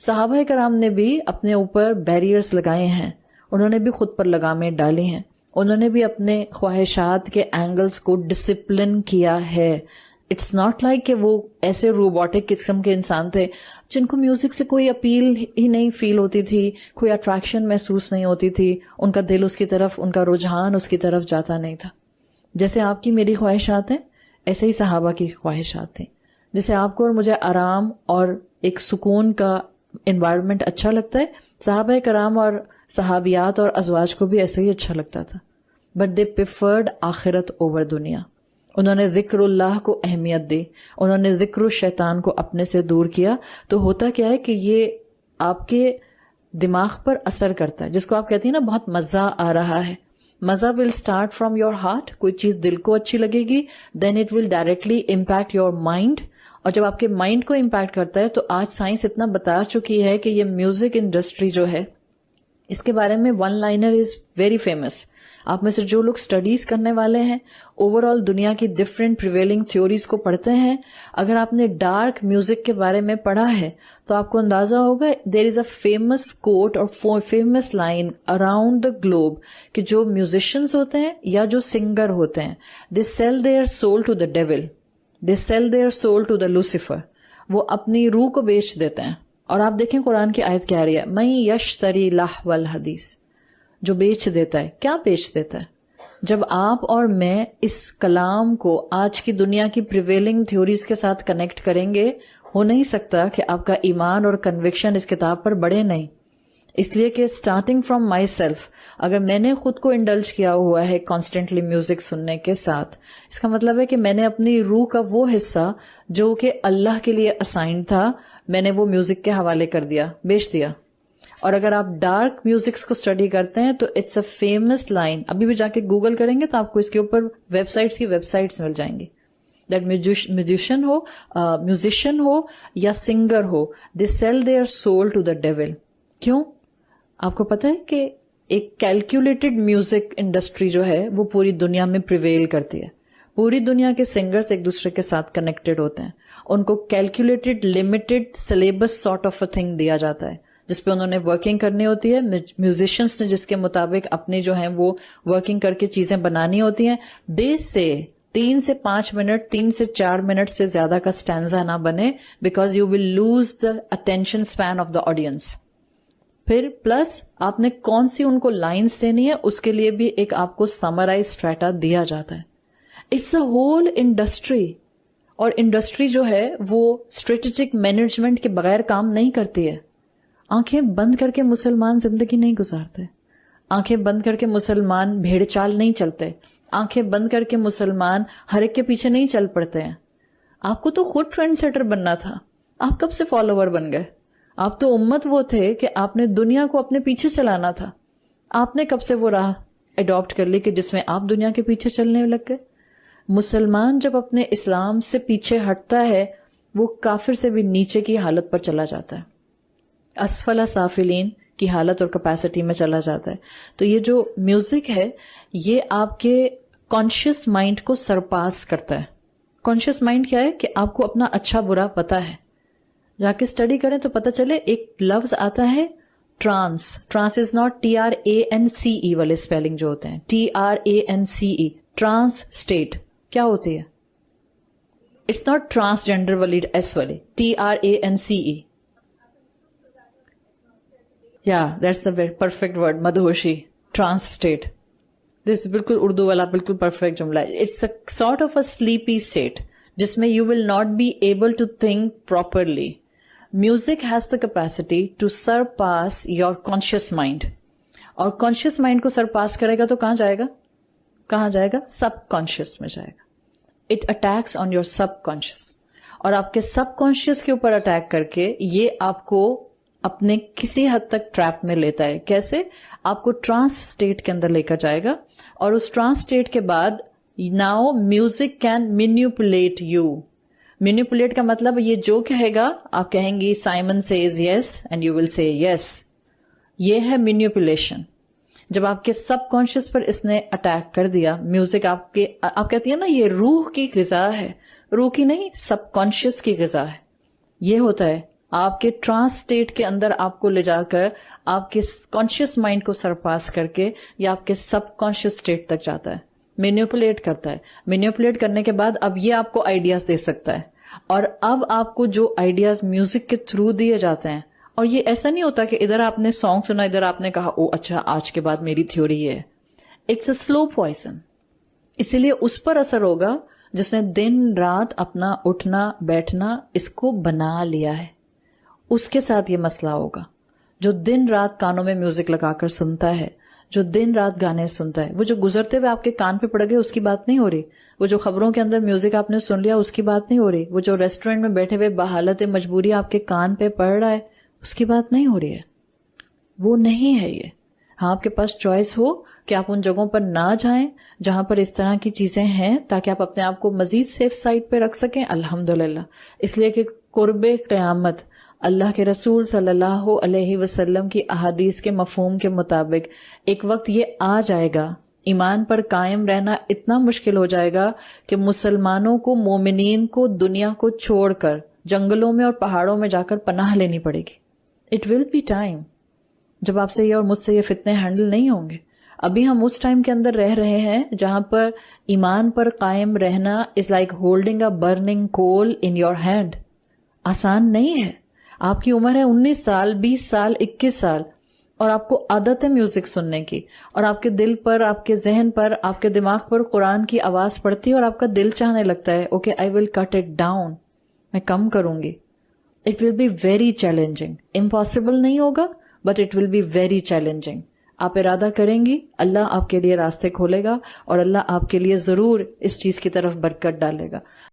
صحابہ کرام نے بھی اپنے اوپر بیریئرز لگائے ہیں، انہوں نے بھی خود پر لگامیں ڈالی ہیں، انہوں نے بھی اپنے خواہشات کے اینگلز کو ڈسپلن کیا ہے. اٹس ناٹ لائک کہ وہ ایسے روبوٹک قسم کے انسان تھے جن کو میوزک سے کوئی اپیل ہی نہیں فیل ہوتی تھی، کوئی اٹریکشن محسوس نہیں ہوتی تھی، ان کا دل اس کی طرف، ان کا رجحان اس کی طرف جاتا نہیں تھا. جیسے آپ کی میری خواہشات ہیں ایسے ہی صحابہ کی خواہشات تھیں. جیسے آپ کو اور مجھے آرام اور ایک سکون کا انوائرمنٹ اچھا لگتا ہے، صحابہ کرام اور صحابیات اور ازواج کو بھی ایسے ہی اچھا لگتا تھا. بٹ دے پریفرڈ آخرت اوور دنیا. انہوں نے ذکر اللہ کو اہمیت دی، انہوں نے ذکر الشیطان کو اپنے سے دور کیا. تو ہوتا کیا ہے کہ یہ آپ کے دماغ پر اثر کرتا ہے، جس کو آپ کہتی ہیں نا بہت مزہ آ رہا ہے. مزہ will start from your heart. کوئی چیز دل کو اچھی لگے گی، then it will directly impact your mind, اور جب آپ کے مائنڈ کو امپیکٹ کرتا ہے تو آج سائنس اتنا بتا چکی ہے کہ یہ میوزک انڈسٹری جو ہے اس کے بارے میں one liner is very famous. آپ میں سے جو لوگ اسٹڈیز کرنے والے ہیں، اوور آل دنیا کی ڈفرینٹ پریویلنگ تھیوریز کو پڑھتے ہیں، اگر آپ نے ڈارک میوزک کے بارے میں پڑھا ہے تو آپ کو اندازہ ہوگا دیر از اے فیمس کوٹ اور famous line around the globe کہ جو میوزیشنز ہوتے ہیں یا جو سنگر ہوتے ہیں، they sell their soul to the devil, they sell their soul to the Lucifer. وہ اپنی روح کو بیچ دیتے ہیں. اور آپ دیکھیں قرآن کی آیت کیا رہی ہے، من یشتری لہو الحدیث، جو بیچ دیتا ہے. کیا بیچ دیتا ہے؟ جب آپ اور میں اس کلام کو آج کی دنیا کی پریویلنگ تھیوریز کے ساتھ کنیکٹ کریں گے، ہو نہیں سکتا کہ آپ کا ایمان اور کنوکشن اس کتاب پر بڑھے نہیں. اس لیے کہ اسٹارٹنگ فرام مائی سیلف، اگر میں نے خود کو انڈلج کیا ہوا ہے کانسٹنٹلی میوزک سننے کے ساتھ، اس کا مطلب ہے کہ میں نے اپنی روح کا وہ حصہ جو کہ اللہ کے لیے اسائن تھا، میں نے وہ میوزک کے حوالے کر دیا، بیچ دیا. اور اگر آپ ڈارک میوزکس کو اسٹڈی کرتے ہیں تو اٹس اے فیمس لائن، ابھی بھی جا کے گوگل کریں گے تو آپ کو اس کے اوپر ویب سائٹس مل جائیں گی. دیٹ میوزیشین ہو یا سنگر ہو، they sell their soul to the devil. کیوں؟ آپ کو پتہ ہے کہ ایک کیلکولیٹڈ میوزک انڈسٹری جو ہے وہ پوری دنیا میں پریویل کرتی ہے. پوری دنیا کے سنگرز ایک دوسرے کے ساتھ کنیکٹڈ ہوتے ہیں، ان کو calculated limited syllabus sort of a thing دیا جاتا ہے جس پہ انہوں نے ورکنگ کرنی ہوتی ہے. میوزیشنس نے جس کے مطابق اپنی جو ہیں وہ ورکنگ کر کے چیزیں بنانی ہوتی ہیں. دے سے 3 سے 5 منٹ، 3 سے 4 منٹ سے زیادہ کا سٹینزا نہ بنے، because you will lose the attention span of the audience. پھر پلس آپ نے کون سی ان کو لائنس دینی ہے اس کے لیے بھی ایک آپ کو سمرائز اسٹریٹا دیا جاتا ہے. It's a whole industry. اور انڈسٹری جو ہے وہ اسٹریٹجک مینجمنٹ کے بغیر کام نہیں کرتی ہے. آنکھیں بند کر کے مسلمان زندگی نہیں گزارتے، آنکھیں بند کر کے مسلمان بھیڑ چال نہیں چلتے، آنکھیں بند کر کے مسلمان ہر ایک کے پیچھے نہیں چل پڑتے ہیں. آپ کو تو خود ٹرینڈ سیٹر بننا تھا، آپ کب سے فالوور بن گئے؟ آپ تو امت وہ تھے کہ آپ نے دنیا کو اپنے پیچھے چلانا تھا. آپ نے کب سے وہ راہ اڈاپٹ کر لی کہ جس میں آپ دنیا کے پیچھے چلنے لگ گئے؟ مسلمان جب اپنے اسلام سے پیچھے ہٹتا ہے وہ کافر سے بھی نیچے کی حالت پر چلا جاتا ہے، اسفل سافلین کی حالت اور کیپیسٹی میں چلا جاتا ہے. تو یہ جو میوزک ہے یہ آپ کے کانشیس مائنڈ کو سرپاس کرتا ہے. کانشیس مائنڈ کیا ہے کہ آپ کو اپنا اچھا برا پتا ہے. جا کے اسٹڈی کریں تو پتہ چلے ایک لفظ آتا ہے trance. Trance is not TRANCE والے اسپیلنگ جو ہوتے ہیں، TRANCE، ٹرانس اسٹیٹ کیا ہوتی ہے؟ اٹس ناٹ ٹرانسجینڈر والی ایس والی، TRANCE. That's a very perfect word, مدہوشی، ٹرانس اسٹیٹ. دس بالکل اردو والا بالکل پرفیکٹ جملہ ہے. It's a sort of a sleepy state جس میں you will not be able to think properly. Music has the capacity to surpass your conscious mind, اور conscious mind کو سرپاس کرے گا تو کہاں جائے گا؟ کہاں جائے گا؟ سب کانشیس میں جائے گا. It attacks on your subconscious, اور آپ کے سب کانشیس کے اوپر اٹیک کر کے یہ آپ کو اپنے کسی حد تک ٹریپ میں لیتا ہے. کیسے؟ آپ کو ٹرانس اسٹیٹ کے اندر لے کر جائے گا، اور اس ٹرانس اسٹیٹ کے بعد now music can manipulate you. Manipulate کا مطلب یہ جو کہے گا آپ کہیں گی Simon says yes and you will say yes. یہ ہے مینیپولیشن. جب آپ کے سب کانشیس پر اس نے اٹیک کر دیا، میوزک آپ کہتی ہیں نا یہ روح کی غذا ہے، روح کی نہیں، سب کانشیس کی غذا ہے. یہ ہوتا ہے آپ کے ٹرانس اسٹیٹ کے اندر آپ کو لے جا کر آپ کے کانشیس مائنڈ کو سرپاس کر کے یا آپ کے سب کانشیس اسٹیٹ تک جاتا ہے, مینیپولیٹ کرتا ہے. مینیپولیٹ کرنے کے بعد اب یہ آپ کو آئیڈیاز دے سکتا ہے, اور اب آپ کو جو آئیڈیاز میوزک کے تھرو دیے جاتے ہیں, اور یہ ایسا نہیں ہوتا کہ ادھر آپ نے سانگ سنا, ادھر آپ نے کہا او اچھا آج کے بعد میری تھیوری یہ ہے. It's a slow poison. اسی لیے اس پر اثر ہوگا جس نے دن رات اپنا اٹھنا بیٹھنا اس کو بنا لیا ہے, اس کے ساتھ یہ مسئلہ ہوگا. جو دن رات کانوں میں میوزک لگا کر سنتا ہے, جو دن رات گانے سنتا ہے, وہ جو گزرتے ہوئے آپ کے کان پہ پڑ گئے اس کی بات نہیں ہو رہی, وہ جو خبروں کے اندر میوزک آپ نے سن لیا اس کی بات نہیں ہو رہی, وہ جو ریسٹورینٹ میں بیٹھے ہوئے بحالت مجبوری آپ کے کان پہ پڑ رہا ہے اس کی بات نہیں ہو رہی ہے. وہ نہیں ہے یہ. ہاں آپ کے پاس چوائس ہو کہ آپ ان جگہوں پر نہ جائیں جہاں پر اس طرح کی چیزیں ہیں تاکہ آپ اپنے آپ کو مزید سیف سائٹ پہ رکھ سکیں, الحمدللہ. اس لیے کہ قرب قیامت اللہ کے رسول صلی اللہ علیہ وسلم کی احادیث کے مفہوم کے مطابق ایک وقت یہ آ جائے گا, ایمان پر قائم رہنا اتنا مشکل ہو جائے گا کہ مسلمانوں کو, مومنین کو دنیا کو چھوڑ کر جنگلوں میں اور پہاڑوں میں جا کر پناہ لینی پڑے گی. اٹ ول بی ٹائم جب آپ سے یہ اور مجھ سے یہ فتنے ہینڈل نہیں ہوں گے. ابھی ہم اس ٹائم کے اندر رہ رہے ہیں جہاں پر ایمان پر قائم رہنا is like holding a burning coal in your hand. آسان نہیں ہے. آپ کی عمر ہے 19 سال, 20 سال, 21 سال, اور آپ کو عادت ہے میوزک سننے کی, اور آپ کے دل پر, آپ کے ذہن پر, آپ کے دماغ پر قرآن کی آواز پڑتی ہے اور آپ کا دل چاہنے لگتا ہے okay I will cut it down, میں کم کروں گی. It will be very challenging. Impossible نہیں ہوگا but it will be very challenging. آپ ارادہ کریں گی, اللہ آپ کے لیے راستے کھولے گا, اور اللہ آپ کے لیے ضرور اس چیز کی طرف برکت ڈالے گا.